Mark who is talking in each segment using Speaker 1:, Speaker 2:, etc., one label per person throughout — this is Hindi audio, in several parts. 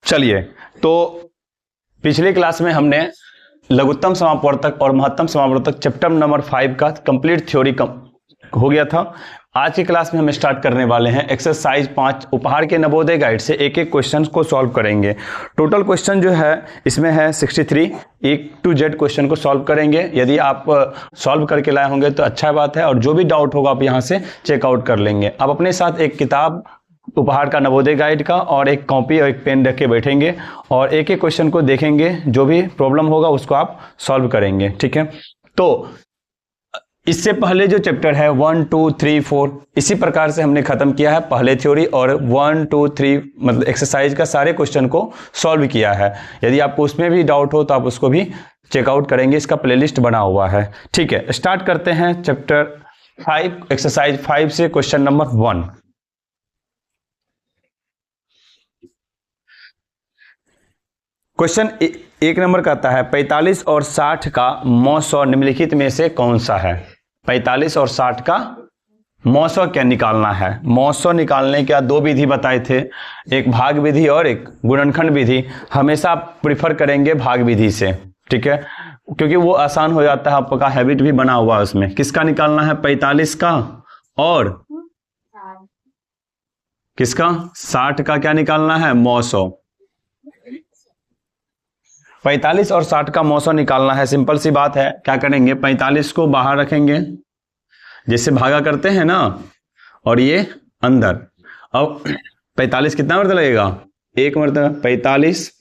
Speaker 1: चलिए, तो पिछली क्लास में हमने लघुत्तम समापवर्तक और महत्तम समापवर्तक चैप्टर नंबर 5 का कंप्लीट थ्योरी हो गया था। आज की क्लास में हम स्टार्ट करने वाले हैं एक्सरसाइज 5 उपहार के नवोदय गाइड से एक एक क्वेश्चन को सॉल्व करेंगे। टोटल क्वेश्चन जो है इसमें है 63, एक टू जेड क्वेश्चन को सॉल्व करेंगे। यदि आप सॉल्व करके लाए होंगे तो अच्छा बात है, और जो भी डाउट होगा आप यहाँ से चेकआउट कर लेंगे। आप अपने साथ एक किताब उपहार का नवोदय गाइड का और एक कॉपी और एक पेन रख के बैठेंगे और एक एक क्वेश्चन को देखेंगे, जो भी प्रॉब्लम होगा उसको आप सॉल्व करेंगे। ठीक है, तो इससे पहले जो चैप्टर है 1, 2, 3, 4 इसी प्रकार से हमने खत्म किया है पहले थ्योरी, और 1, 2, 3 मतलब एक्सरसाइज का सारे क्वेश्चन को सॉल्व किया है। यदि आपको उसमें भी डाउट हो तो आप उसको भी चेकआउट करेंगे, इसका प्लेलिस्ट बना हुआ है। ठीक है, स्टार्ट करते हैं चैप्टर 5 एक्सरसाइज 5 से क्वेश्चन नंबर 1। क्वेश्चन एक नंबर का आता है 45 और 60 का मौसौ निम्नलिखित में से कौन सा है। 45 और 60 का मौसौ क्या निकालना है। मौसौ निकालने का दो विधि बताए थे, एक भाग विधि और एक गुणनखंड विधि। हमेशा आप प्रिफर करेंगे भाग विधि से, ठीक है, क्योंकि वो आसान हो जाता है, आपका हैबिट भी बना हुआ है उसमें। किसका निकालना है? 45 का और किसका? 60 का क्या निकालना है? मौसौ। 45 और 60 का मौसौ निकालना है। सिंपल सी बात है, क्या करेंगे? 45 को बाहर रखेंगे जैसे भागा करते हैं ना, और ये अंदर। अब 45 कितना मरतबा लगेगा? एक मरतबा। 45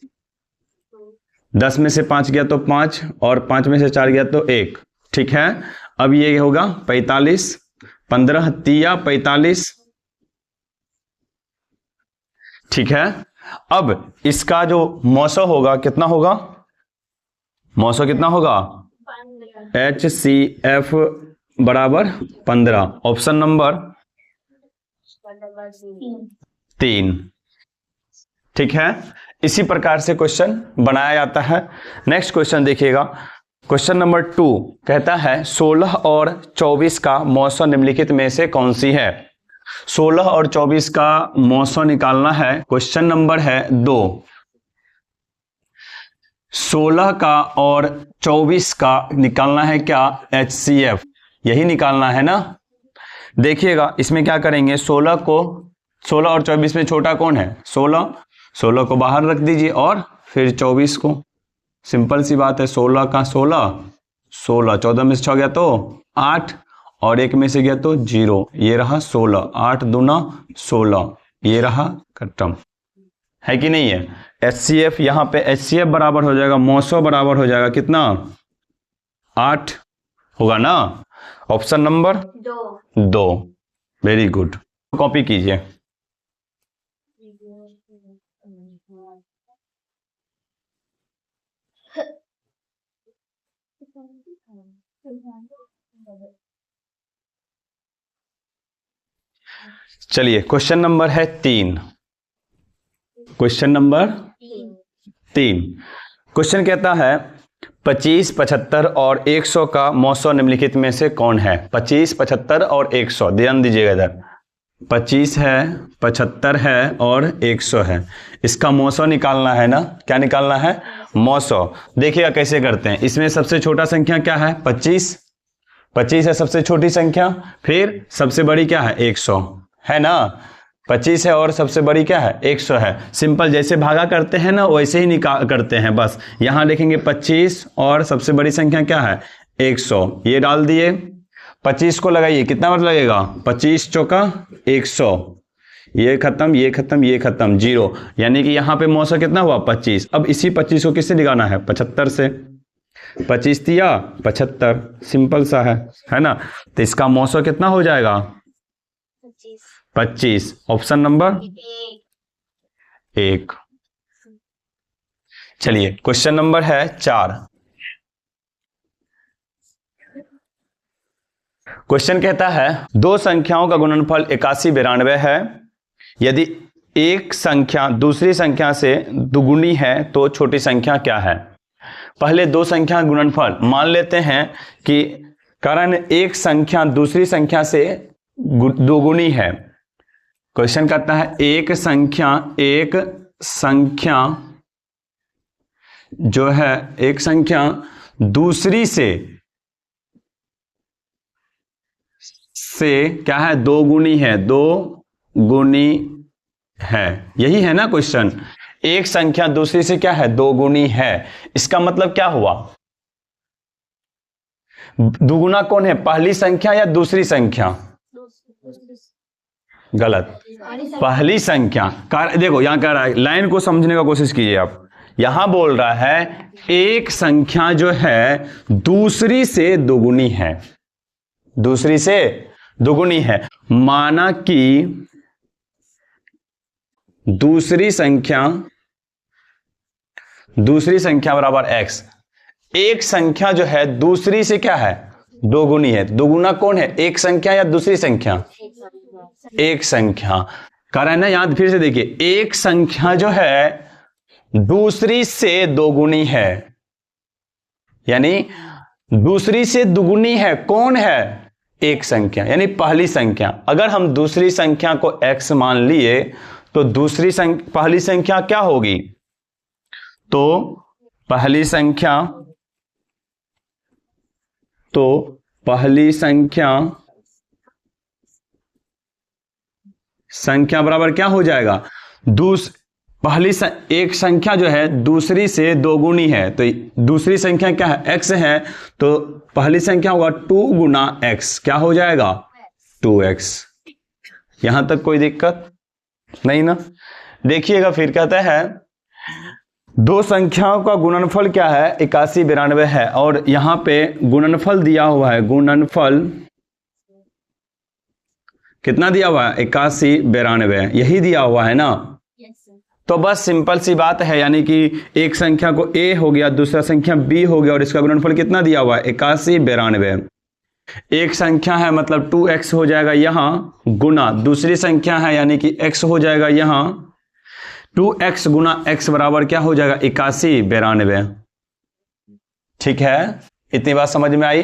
Speaker 1: 10 में से 5 गया तो 5, और 5 में से 4 गया तो 1। ठीक है, अब ये होगा 45 15 तिया 45। ठीक है, अब इसका जो मौसौ होगा कितना होगा? मौसौ कितना होगा? HCF बराबर 15। Option number 3। ठीक है, इसी प्रकार से क्वेश्चन बनाया जाता है। नेक्स्ट क्वेश्चन देखिएगा, क्वेश्चन नंबर 2 कहता है 16 और 24 का मौसौ निम्नलिखित में से कौन सी है। 16 और 24 का मौसौ निकालना है। क्वेश्चन नंबर है 2। 16 का और 24 का निकालना है क्या? HCF, यही निकालना है ना। देखिएगा इसमें क्या करेंगे, 16 और 24 में छोटा कौन है? 16 को बाहर रख दीजिए और फिर 24 को। सिंपल सी बात है, 16 का 16, 14 में से 6 गया तो 8, और 1 में से गया तो 0। ये रहा 16, 8 दूना 16, ये रहा खत्म। है कि नहीं है? HCF यहाँ पे HCF बराबर हो जाएगा, मौसौ बराबर हो जाएगा कितना? 8 होगा ना। Option number 2। Very good, copy कीजिए। चलिए, क्वेश्चन नंबर है 3। क्वेश्चन नंबर 3, क्वेश्चन कहता है 25, 75 और 100 का मौसौ निम्नलिखित में से कौन है। 25, 75 और 100, ध्यान दीजिएगा इधर। 25 है, 75 है और 100 है। इसका मौसौ निकालना है ना। क्या निकालना है? मौसौ। देखिएगा कैसे करते हैं। इसमें सबसे छोटा संख्या क्या है? 25। 25 है सबसे छोटी संख्या, फिर सबसे बड़ी क्या है? 100 है ना। 25 है और सबसे बड़ी क्या है? 100 है। सिंपल, जैसे भागा करते हैं ना वैसे ही निकाल करते हैं। बस यहां लिखेंगे 25 और सबसे बड़ी संख्या क्या है? 100। ये डाल दिए, 25 को लगाइए, कितना बार लगेगा? 25 चौका 100। ये खत्म, ये खत्म, ये खत्म, 0। यानी कि यहां पे मौसौ कितना हुआ? 25। अब इसी 25 को किससे निकालना है? 75 से। 25 तिया 75, सिंपल सा है ना। तो इसका मौसौ कितना हो जाएगा? 25। Option number 1। चलिए, क्वेश्चन नंबर है 4। क्वेश्चन कहता है दो संख्याओं का गुणनफल 81, 92 है। यदि एक संख्या दूसरी संख्या से दुगुनी है तो छोटी संख्या क्या है। पहले दो संख्या गुणनफल मान लेते हैं कि कारण एक संख्या दूसरी संख्या से दोगुनी है। क्वेश्चन कहता है एक संख्या एक संख्या जो है, एक संख्या दूसरी से क्या है, दो गुनी है, दो गुनी है। यही है ना क्वेश्चन, एक संख्या दूसरी से क्या है, दो गुनी है। इसका मतलब क्या हुआ, दुगुना कौन है, पहली संख्या या दूसरी संख्या? गलत, पहली संख्या। देखो यहां कह रहा है, लाइन को समझने का कोशिश कीजिए आप। यहां बोल रहा है एक संख्या जो है दूसरी से दोगुनी है, दूसरी से दोगुनी है। माना कि दूसरी संख्या बराबर x। एक संख्या जो है दूसरी से क्या है, दोगुनी है। दोगुना कौन है, एक संख्या या दूसरी संख्या? एक संख्या। कह रहा है ना, यहां फिर से देखिए, एक संख्या जो है दूसरी से दोगुनी है, यानी दूसरी से दुगुनी है। कौन है, एक संख्या, यानी पहली संख्या। अगर हम दूसरी संख्या को x मान लिए तो पहली संख्या क्या होगी, तो पहली संख्या बराबर क्या हो जाएगा, एक संख्या जो है दूसरी से दोगुनी है, तो दूसरी संख्या क्या है, x है, तो पहली संख्या होगा 2 गुना x, क्या हो जाएगा, 2x। यहां तक कोई दिक्कत नहीं ना? देखिएगा, फिर कहता है दो संख्याओं का गुणनफल क्या है, 81 92 है, और यहां पे गुणनफल दिया हुआ है, गुणनफल कितना दिया हुआ है, 81 92, यही दिया हुआ है ना? तो बस सिंपल सी बात है, यानी कि एक संख्या को a हो गया, दूसरा संख्या b हो गया, और इसका गुणनफल कितना दिया हुआ है, 81 92। एक संख्या है मतलब 2x हो जाएगा यहां, गुना दूसरी संख्या है यानी कि x हो जाएगा यहां, 2x गुना x बराबर क्या हो जाएगा, 81 92। ठीक है, इतनी बात समझ में आई?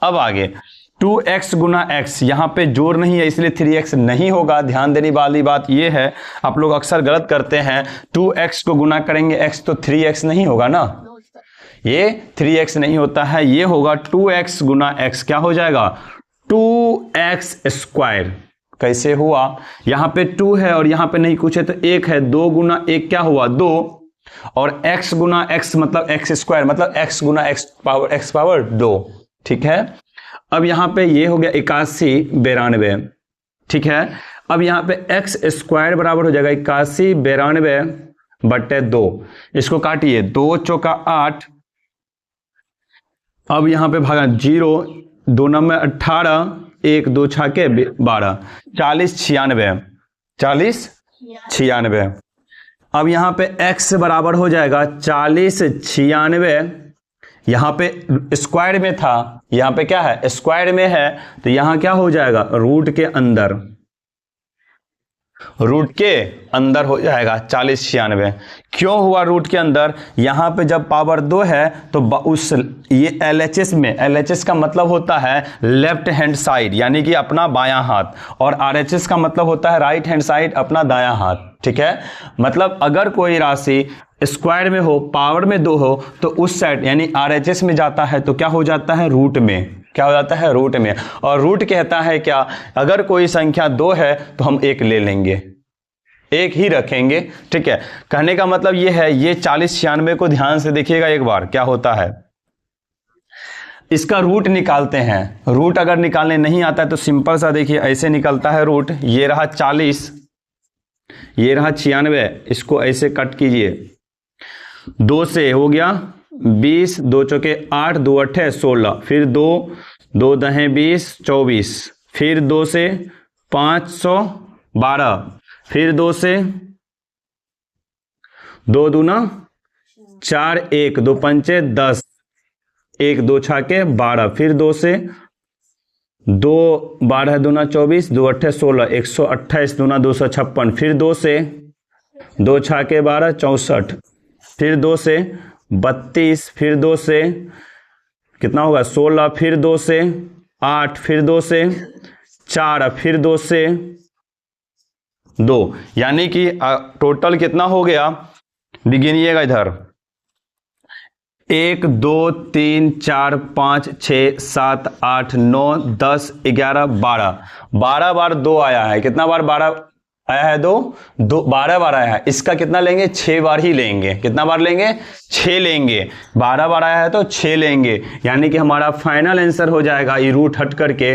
Speaker 1: अब आगे 2x गुना x, यहां पे जोड़ नहीं है इसलिए 3x नहीं होगा। ध्यान देने वाली बात यह है, आप लोग अक्सर गलत करते हैं, 2x को गुना करेंगे x तो 3x नहीं होगा ना, ये 3x नहीं होता है, ये होगा 2x गुना x, क्या हो जाएगा, 2x स्क्वायर। कैसे हुआ, यहां पे 2 है और यहां पे नहीं कुछ है तो 1 है, 2 गुना 1 क्या हुआ, 2, और x गुना x मतलब x स्क्वायर, मतलब x गुना x पावर 2। ठीक है, अब यहां पे ये हो गया 81 92। ठीक है, अब यहां पे x स्क्वायर बराबर हो जाएगा 81 92 बटे 2, इसको काटिए, 2 चौका 8, अब यहां पे भागा 0, 2 9 18, 1 2 छाके 12, 40 96, 40 96। अब यहां पे x बराबर हो जाएगा 40 96, यहां पे स्क्वायर में था, यहां पे क्या है, स्क्वायर में है, तो यहां क्या हो जाएगा, रूट के अंदर हो जाएगा 40 96। क्यों हुआ रूट के अंदर, यहां पे जब पावर 2 है तो उस ये LHS में, LHS का मतलब होता है लेफ्ट हैंड साइड यानी कि अपना बायां हाथ, और RHS का मतलब होता है राइट हैंड साइड, अपना दायां हाथ। ठीक है, मतलब अगर कोई राशि स्क्वायर में हो, पावर में 2 हो, तो उस साइड यानी RHS में जाता है तो क्या हो जाता है, रूट में, क्या हो जाता है, रूट में। और रूट कहता है क्या, अगर कोई संख्या 2 है तो हम 1 ले लेंगे, 1 ही रखेंगे। ठीक है, कहने का मतलब ये है, ये 40 96 को ध्यान से देखिएगा एक बार, क्या होता है, इसका रूट निकालते हैं। रूट अगर निकालने नहीं आता है तो सिंपल सा देखिए, ऐसे निकलता है रूट, ये रहा 40, ये रहा 96, इसको ऐसे कट कीजिए, 2 से हो गया 20, 2 चौके 8, 2 8 16, फिर 2 2 10 20 24, फिर 2 से 512, फिर 2 से 2 दूना 4, 1 2 पंचे 10, 1 2 छाके 12, फिर 2 से 2 12 दूना 24, 2 8 16, 128 दूना 256, फिर 2 से 2 छाके 12 64, फिर 2 से 32, फिर 2 से कितना होगा 16, फिर 2 से 8, फिर 2 से 4, फिर 2 से 2, यानी कि टोटल कितना हो गया, गिनिएगा इधर, 1 2 3 4 5 6 7 8 9 10 11 12, 12 बार 2 आया है। कितना बार 12 आया है? 2 12 बार आया है। इसका कितना लेंगे? 6 बार ही लेंगे। कितना बार लेंगे? 6 लेंगे। 12 बार आया है तो 6 लेंगे, यानी कि हमारा फाइनल आंसर हो जाएगा, ये रूट हट करके,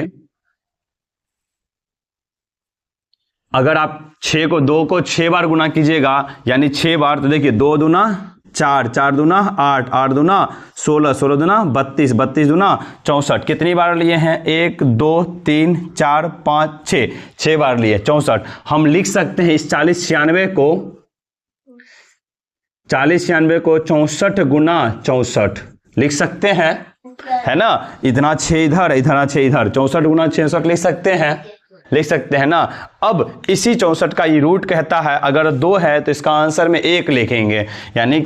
Speaker 1: अगर आप 6 को 2 को 6 बार गुना कीजिएगा, यानी 6 बार, तो देखिए 2 दूना 4, 4 दूना 8, 8 दूना 16, 16 दूना 32, 32 दूना 64। कितनी बार लिए हैं? 1 2 3 4 5 6, 6 बार लिए, 64। हम लिख सकते हैं इस 40 96 को, 40 96 को 64 गुना 64 लिख सकते हैं, है ना। इतना 6 इधर, इतना 6 इधर, 64 गुना 66 लिख सकते हैं, लिख सकते हैं ना। अब इसी 64 का ये रूट कहता है, अगर 2 है तो इसका आंसर में 1 लिखेंगे, यानी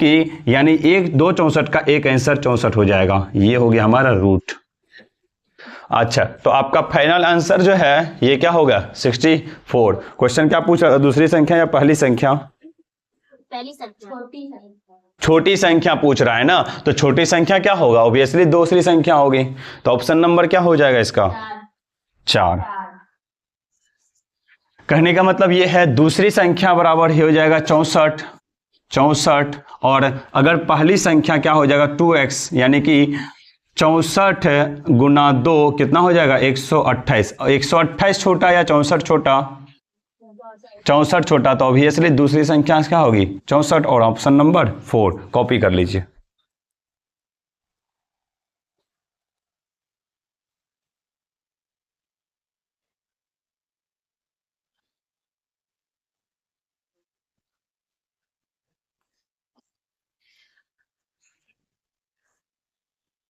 Speaker 1: 1 2 64 का एक आंसर 64 हो जाएगा। ये हो गया हमारा रूट। अच्छा, तो आपका फाइनल आंसर जो है ये क्या होगा? 64। क्वेश्चन क्या पूछ रहा था? दूसरी संख्या या पहली संख्या?
Speaker 2: पहली संख्या,
Speaker 1: छोटी संख्या पूछ रहा है ना, तो छोटी संख्या क्या होगा? ऑब्वियसली दूसरी संख्या होगी। तो ऑप्शन नंबर क्या हो जाएगा इसका? 4। कहने का मतलब ये है दूसरी संख्या बराबर ही हो जाएगा 64, 64। और अगर पहली संख्या क्या हो जाएगा? 2x, यानी कि 64 गुना 2 कितना हो जाएगा? 128। 128 छोटा या 64 छोटा? 64 छोटा। तो ऑब्वियसली दूसरी संख्या क्या होगी? 64, और ऑप्शन नंबर 4 कॉपी कर लीजिए।